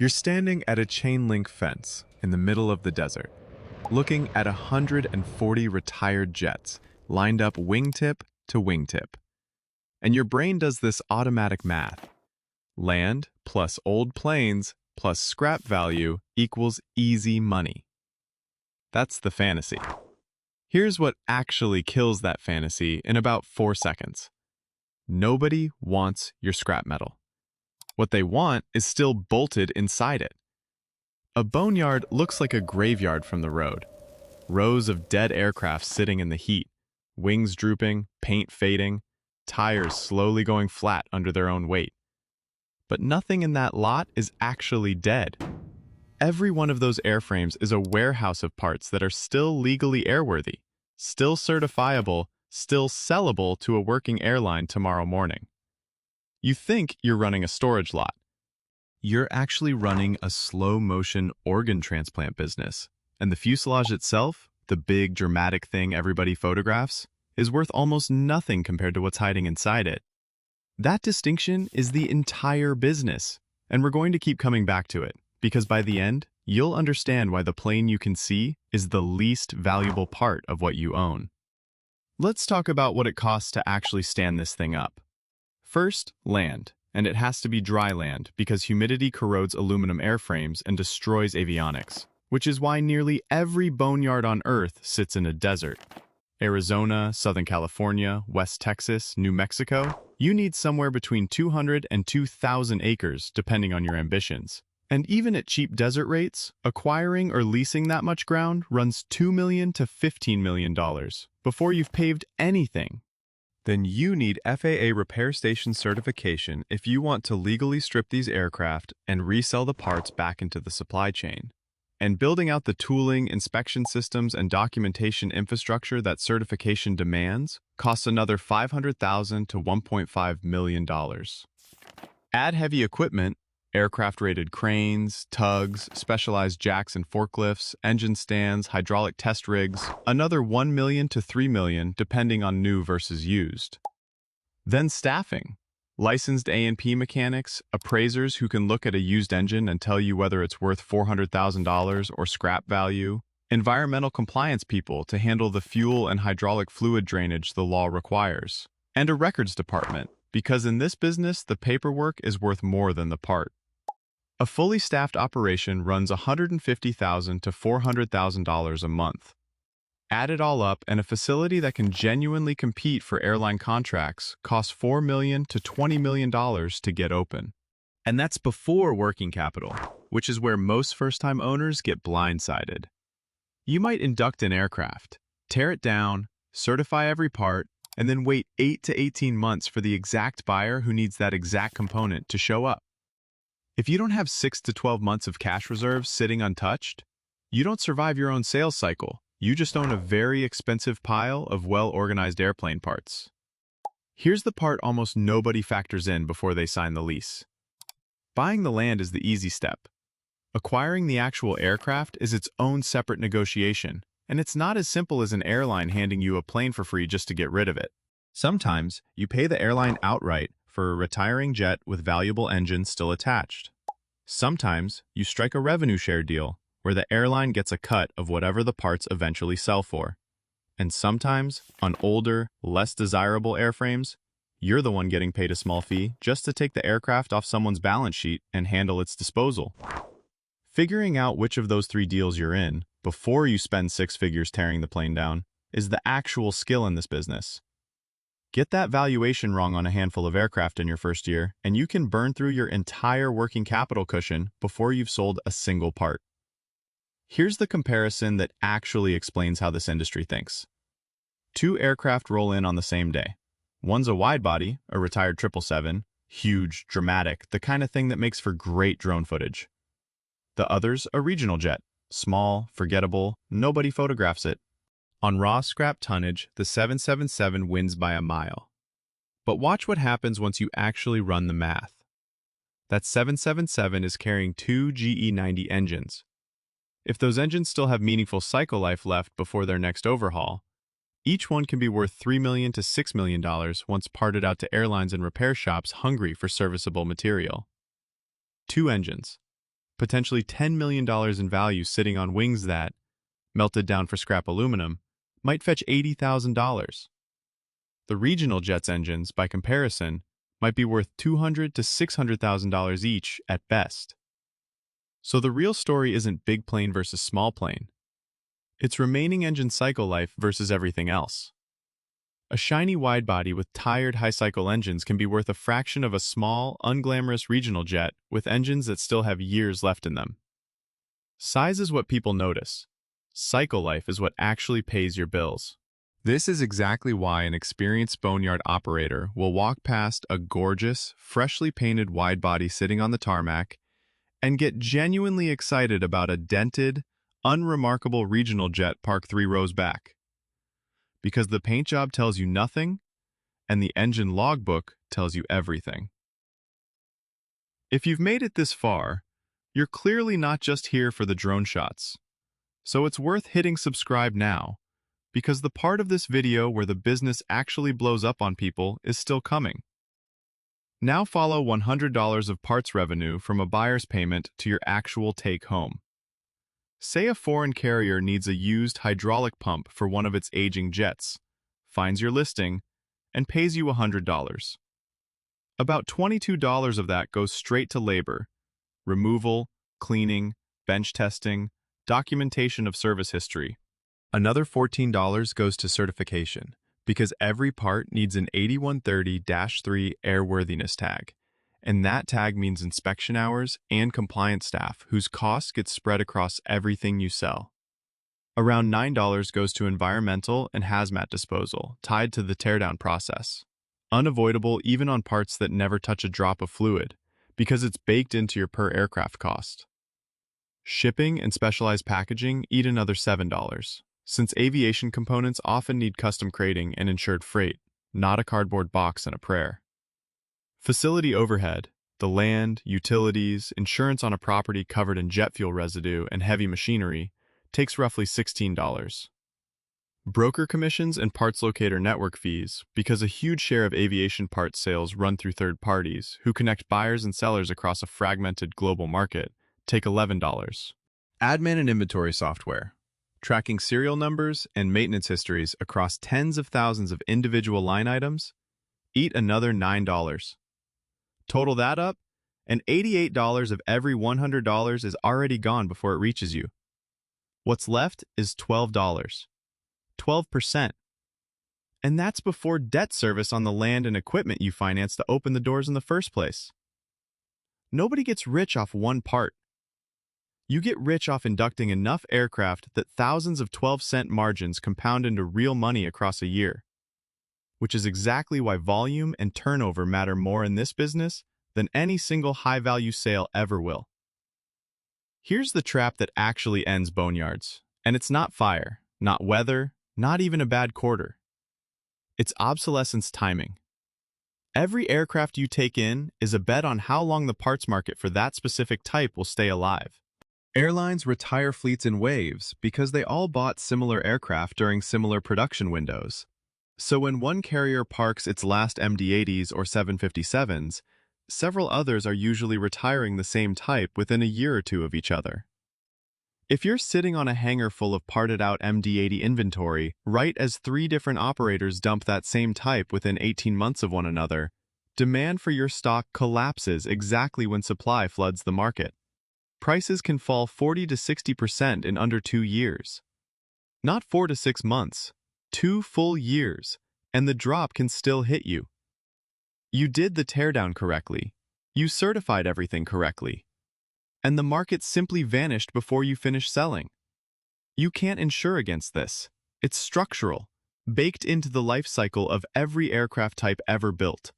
You're standing at a chain link fence in the middle of the desert, looking at 140 retired jets lined up wingtip to wingtip. And your brain does this automatic math. Land plus old planes plus scrap value equals easy money. That's the fantasy. Here's what actually kills that fantasy in about 4 seconds. Nobody wants your scrap metal. What they want is still bolted inside it. A boneyard looks like a graveyard from the road. Rows of dead aircraft sitting in the heat, wings drooping, paint fading, tires slowly going flat under their own weight. But nothing in that lot is actually dead. Every one of those airframes is a warehouse of parts that are still legally airworthy, still certifiable, still sellable to a working airline tomorrow morning. You think you're running a storage lot. You're actually running a slow-motion organ transplant business, and the fuselage itself, the big dramatic thing everybody photographs, is worth almost nothing compared to what's hiding inside it. That distinction is the entire business, and we're going to keep coming back to it, because by the end, you'll understand why the plane you can see is the least valuable part of what you own. Let's talk about what it costs to actually stand this thing up. First, land, and it has to be dry land because humidity corrodes aluminum airframes and destroys avionics, which is why nearly every boneyard on Earth sits in a desert. Arizona, Southern California, West Texas, New Mexico, you need somewhere between 200 and 2,000 acres depending on your ambitions. And even at cheap desert rates, acquiring or leasing that much ground runs $2 million to $15 million before you've paved anything. Then you need FAA repair station certification if you want to legally strip these aircraft and resell the parts back into the supply chain. And building out the tooling, inspection systems, and documentation infrastructure that certification demands costs another $500,000 to $1.5 million. Add heavy equipment, aircraft-rated cranes, tugs, specialized jacks and forklifts, engine stands, hydraulic test rigs, another $1 million to $3 million depending on new versus used. Then staffing. Licensed A&P mechanics, appraisers who can look at a used engine and tell you whether it's worth $400,000 or scrap value, environmental compliance people to handle the fuel and hydraulic fluid drainage the law requires, and a records department, because in this business the paperwork is worth more than the part. A fully staffed operation runs $150,000 to $400,000 a month. Add it all up, and a facility that can genuinely compete for airline contracts costs $4 million to $20 million to get open. And that's before working capital, which is where most first-time owners get blindsided. You might induct an aircraft, tear it down, certify every part, and then wait 8 to 18 months for the exact buyer who needs that exact component to show up. If you don't have 6 to 12 months of cash reserves sitting untouched, you don't survive your own sales cycle. You just own a very expensive pile of well-organized airplane parts. Here's the part almost nobody factors in before they sign the lease. Buying the land is the easy step. Acquiring the actual aircraft is its own separate negotiation, and it's not as simple as an airline handing you a plane for free just to get rid of it. Sometimes, you pay the airline outright for a retiring jet with valuable engines still attached. Sometimes, you strike a revenue share deal, where the airline gets a cut of whatever the parts eventually sell for. And sometimes, on older, less desirable airframes, you're the one getting paid a small fee just to take the aircraft off someone's balance sheet and handle its disposal. Figuring out which of those 3 deals you're in, before you spend 6 figures tearing the plane down, is the actual skill in this business. Get that valuation wrong on a handful of aircraft in your first year, and you can burn through your entire working capital cushion before you've sold a single part. Here's the comparison that actually explains how this industry thinks. 2 aircraft roll in on the same day. One's a wide-body, a retired 777, huge, dramatic, the kind of thing that makes for great drone footage. The other's a regional jet, small, forgettable, nobody photographs it. On raw scrap tonnage, the 777 wins by a mile. But watch what happens once you actually run the math. That 777 is carrying 2 GE90 engines. If those engines still have meaningful cycle life left before their next overhaul, each one can be worth $3 million to $6 million once parted out to airlines and repair shops hungry for serviceable material. 2 engines. potentially $10 million in value sitting on wings that, melted down for scrap aluminum, might fetch $80,000. The regional jet's engines, by comparison, might be worth $200,000 to $600,000 each at best. So the real story isn't big plane versus small plane. It's remaining engine cycle life versus everything else. A shiny widebody with tired high-cycle engines can be worth a fraction of a small, unglamorous regional jet with engines that still have years left in them. Size is what people notice. Cycle life is what actually pays your bills. This is exactly why an experienced boneyard operator will walk past a gorgeous, freshly painted widebody sitting on the tarmac and get genuinely excited about a dented, unremarkable regional jet parked 3 rows back. Because the paint job tells you nothing, and the engine logbook tells you everything. If you've made it this far, you're clearly not just here for the drone shots. So it's worth hitting subscribe now, because the part of this video where the business actually blows up on people is still coming. Now follow $100 of parts revenue from a buyer's payment to your actual take-home. Say a foreign carrier needs a used hydraulic pump for one of its aging jets, finds your listing, and pays you $100. About $22 of that goes straight to labor, removal, cleaning, bench testing, documentation of service history. Another $14 goes to certification, because every part needs an 8130-3 airworthiness tag. And that tag means inspection hours and compliance staff whose costs get spread across everything you sell. Around $9 goes to environmental and hazmat disposal, tied to the teardown process. Unavoidable even on parts that never touch a drop of fluid, because it's baked into your per aircraft cost. Shipping and specialized packaging eat another $7, since aviation components often need custom crating and insured freight, not a cardboard box and a prayer. Facility overhead, the land, utilities, insurance on a property covered in jet fuel residue, and heavy machinery, takes roughly $16. Broker commissions and parts locator network fees, because a huge share of aviation parts sales run through third parties who connect buyers and sellers across a fragmented global market, take $11. Admin and inventory software, tracking serial numbers and maintenance histories across tens of thousands of individual line items, eat another $9. Total that up, and $88 of every $100 is already gone before it reaches you. What's left is $12. 12%. And that's before debt service on the land and equipment you financed to open the doors in the first place. Nobody gets rich off one part. You get rich off inducting enough aircraft that thousands of 12-cent margins compound into real money across a year. Which is exactly why volume and turnover matter more in this business than any single high-value sale ever will. Here's the trap that actually ends boneyards, and it's not fire, not weather, not even a bad quarter. It's obsolescence timing. Every aircraft you take in is a bet on how long the parts market for that specific type will stay alive. Airlines retire fleets in waves because they all bought similar aircraft during similar production windows. So when one carrier parks its last MD-80s or 757s, several others are usually retiring the same type within a year or two of each other. If you're sitting on a hangar full of parted-out MD-80 inventory right as 3 different operators dump that same type within 18 months of one another, demand for your stock collapses exactly when supply floods the market. Prices can fall 40 to 60% in under 2 years. Not 4 to 6 months. 2 full years, and the drop can still hit you. You did the teardown correctly. You certified everything correctly. And the market simply vanished before you finished selling. You can't insure against this. It's structural, baked into the life cycle of every aircraft type ever built.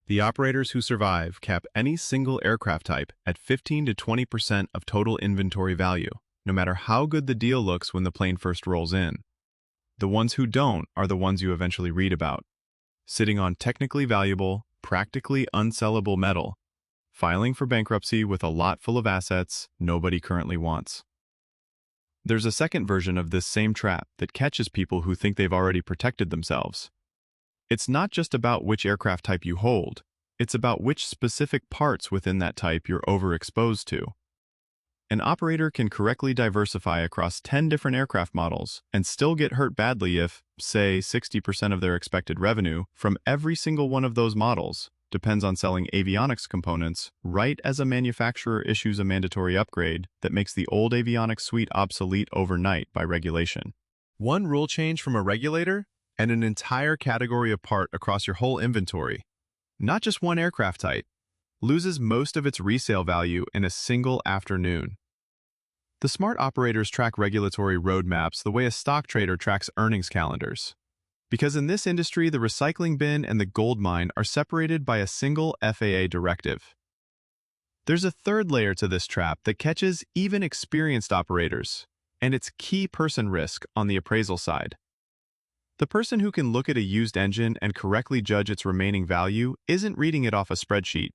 The operators who survive cap any single aircraft type at 15 to 20% of total inventory value, no matter how good the deal looks when the plane first rolls in. The ones who don't are the ones you eventually read about, sitting on technically valuable, practically unsellable metal, filing for bankruptcy with a lot full of assets nobody currently wants. There's a second version of this same trap that catches people who think they've already protected themselves. It's not just about which aircraft type you hold, it's about which specific parts within that type you're overexposed to. An operator can correctly diversify across 10 different aircraft models and still get hurt badly if, say, 60% of their expected revenue from every single one of those models depends on selling avionics components right as a manufacturer issues a mandatory upgrade that makes the old avionics suite obsolete overnight by regulation. One rule change from a regulator, and an entire category of part across your whole inventory, not just one aircraft type, loses most of its resale value in a single afternoon. The smart operators track regulatory roadmaps the way a stock trader tracks earnings calendars. Because in this industry, the recycling bin and the gold mine are separated by a single FAA directive. There's a third layer to this trap that catches even experienced operators, and it's key person risk on the appraisal side. The person who can look at a used engine and correctly judge its remaining value isn't reading it off a spreadsheet.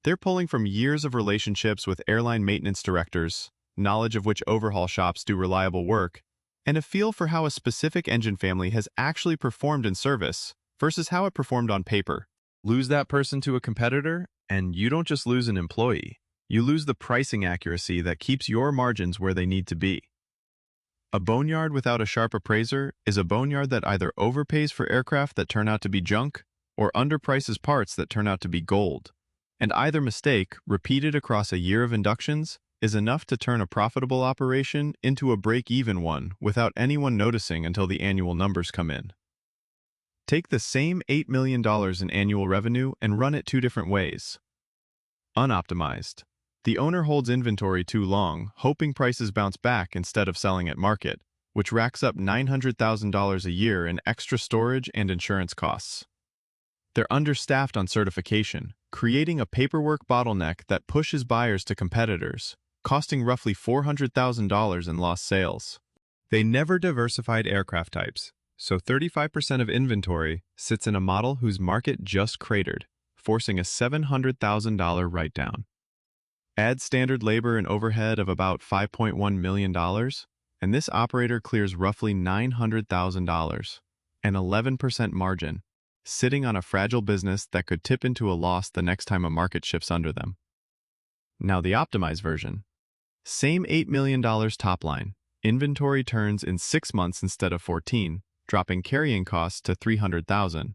They're pulling from years of relationships with airline maintenance directors, knowledge of which overhaul shops do reliable work, and a feel for how a specific engine family has actually performed in service versus how it performed on paper. Lose that person to a competitor, and you don't just lose an employee. You lose the pricing accuracy that keeps your margins where they need to be. A boneyard without a sharp appraiser is a boneyard that either overpays for aircraft that turn out to be junk or underprices parts that turn out to be gold. And either mistake, repeated across a year of inductions, is enough to turn a profitable operation into a break-even one without anyone noticing until the annual numbers come in. Take the same $8 million in annual revenue and run it two different ways. Unoptimized. The owner holds inventory too long, hoping prices bounce back instead of selling at market, which racks up $900,000 a year in extra storage and insurance costs. They're understaffed on certification, creating a paperwork bottleneck that pushes buyers to competitors, costing roughly $400,000 in lost sales. They never diversified aircraft types, so 35% of inventory sits in a model whose market just cratered, forcing a $700,000 write-down. Add standard labor and overhead of about $5.1 million, and this operator clears roughly $900,000, an 11% margin, sitting on a fragile business that could tip into a loss the next time a market shifts under them. Now the optimized version. Same $8 million top line. Inventory turns in 6 months instead of 14, dropping carrying costs to $300,000.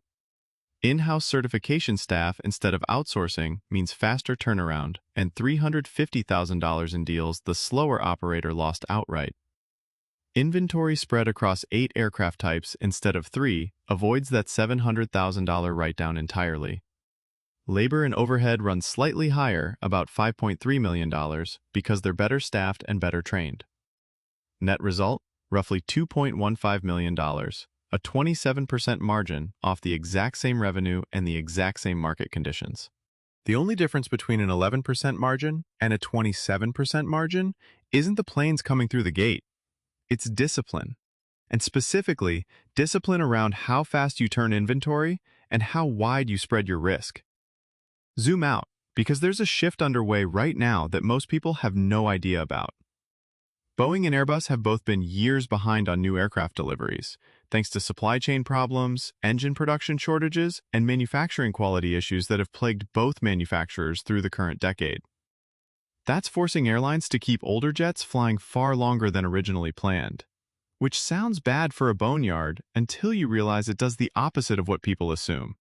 In-house certification staff instead of outsourcing means faster turnaround and $350,000 in deals the slower operator lost outright. Inventory spread across 8 aircraft types instead of 3 avoids that $700,000 write-down entirely. Labor and overhead run slightly higher, about $5.3 million, because they're better staffed and better trained. Net result, roughly $2.15 million, a 27% margin off the exact same revenue and the exact same market conditions. The only difference between an 11% margin and a 27% margin isn't the planes coming through the gate. It's discipline, and specifically, discipline around how fast you turn inventory and how wide you spread your risk. Zoom out, because there's a shift underway right now that most people have no idea about. Boeing and Airbus have both been years behind on new aircraft deliveries, thanks to supply chain problems, engine production shortages, and manufacturing quality issues that have plagued both manufacturers through the current decade. That's forcing airlines to keep older jets flying far longer than originally planned, which sounds bad for a boneyard until you realize it does the opposite of what people assume.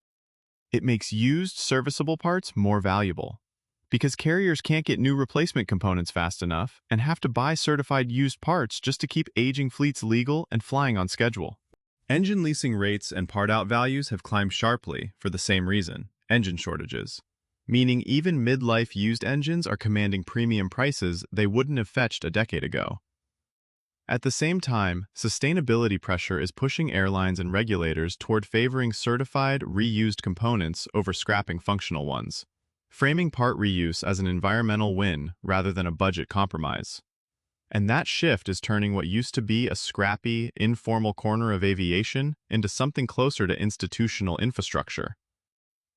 It makes used, serviceable parts more valuable, because carriers can't get new replacement components fast enough and have to buy certified used parts just to keep aging fleets legal and flying on schedule. Engine leasing rates and part-out values have climbed sharply for the same reason, engine shortages, meaning even mid-life used engines are commanding premium prices they wouldn't have fetched a decade ago. At the same time, sustainability pressure is pushing airlines and regulators toward favoring certified, reused components over scrapping functional ones, framing part reuse as an environmental win rather than a budget compromise. And that shift is turning what used to be a scrappy, informal corner of aviation into something closer to institutional infrastructure.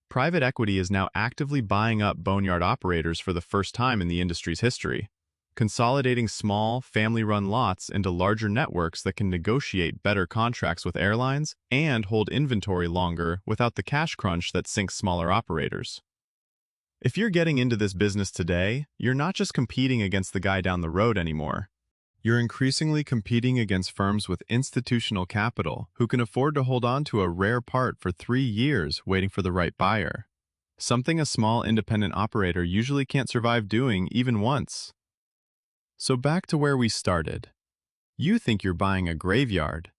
Private equity is now actively buying up boneyard operators for the first time in the industry's history, consolidating small, family-run lots into larger networks that can negotiate better contracts with airlines and hold inventory longer without the cash crunch that sinks smaller operators. If you're getting into this business today, you're not just competing against the guy down the road anymore. You're increasingly competing against firms with institutional capital who can afford to hold on to a rare part for 3 years waiting for the right buyer. Something a small independent operator usually can't survive doing even once. So back to where we started. You think you're buying a graveyard.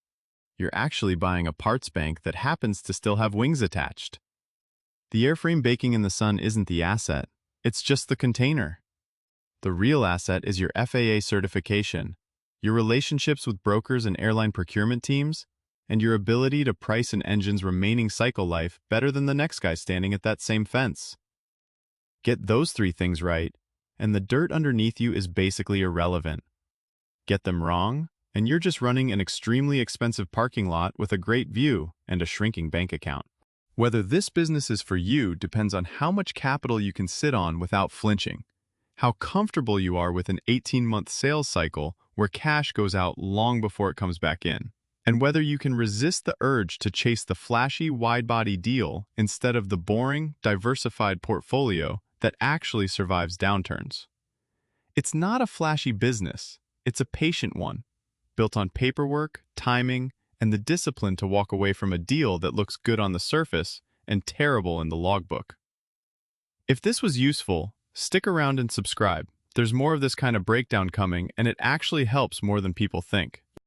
You're actually buying a parts bank that happens to still have wings attached. The airframe baking in the sun isn't the asset, it's just the container. The real asset is your FAA certification, your relationships with brokers and airline procurement teams, and your ability to price an engine's remaining cycle life better than the next guy standing at that same fence. Get those 3 things right, and the dirt underneath you is basically irrelevant. Get them wrong, and you're just running an extremely expensive parking lot with a great view and a shrinking bank account. Whether this business is for you depends on how much capital you can sit on without flinching, how comfortable you are with an 18-month sales cycle where cash goes out long before it comes back in, and whether you can resist the urge to chase the flashy wide-body deal instead of the boring, diversified portfolio that actually survives downturns. It's not a flashy business, it's a patient one, built on paperwork, timing, and the discipline to walk away from a deal that looks good on the surface and terrible in the logbook. If this was useful, stick around and subscribe. There's more of this kind of breakdown coming, and it actually helps more than people think.